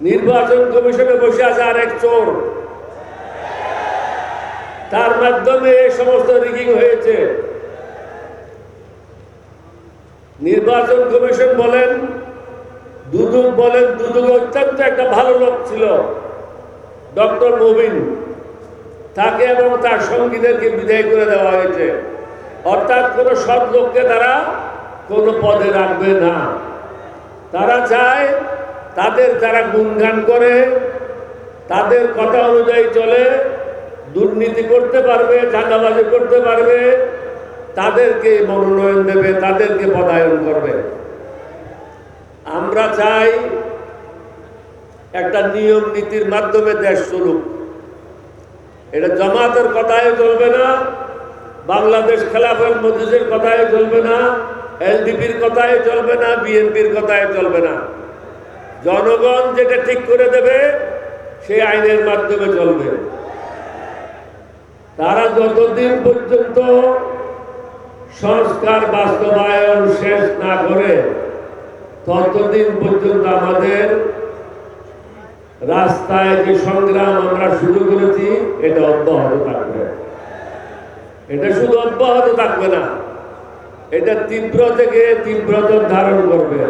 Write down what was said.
নির্বাচন কমিশনে বসে আছে আরেক চোর, তার মাধ্যমে এই সমস্ত রিগিং হয়েছে। নির্বাচন কমিশন বলেন, দুদক বলেন, দুদক অত্যন্ত একটা ভালো লোক ছিল ডক্টর মুবিন, তাকে এবং তার সঙ্গীদেরকে বিদায় করে দেওয়া হয়েছে। অর্থাৎ কোন সৎ লোককে তারা কোন পদে রাখবে না। তারা চায় তারা গুণগান করে, তাদের কথা অনুযায়ী চলে, দুর্নীতি করতে পারবে, চাঁদাবাজি করতে পারবে, তাদেরকে মনোনয়ন দেবে, তাদেরকে পদায়ন করবে। আমরা চাই একটা নিয়ম নীতির মাধ্যমে দেশ চলুক। এটা জামাতের কথায় চলবে না, বাংলাদেশ খেলাফত মজলিসের কথায় চলবে না, এলডিপির কথায় চলবে না, বিএনপির কথায় চলবে না। জনগণ যেটা ঠিক করে দেবে সেই আইনের মাধ্যমে চলবে। তারা যতদিন পর্যন্ত সংস্কার বাস্তবায়ন শেষ না করে ততদিন পর্যন্ত আমাদের রাস্তায় যে সংগ্রাম আমরা শুরু করেছি এটা অব্যাহত থাকবে। এটা শুধু অব্যাহত থাকবে না, এটা তীব্র থেকে তীব্রতর ধারণ করবে।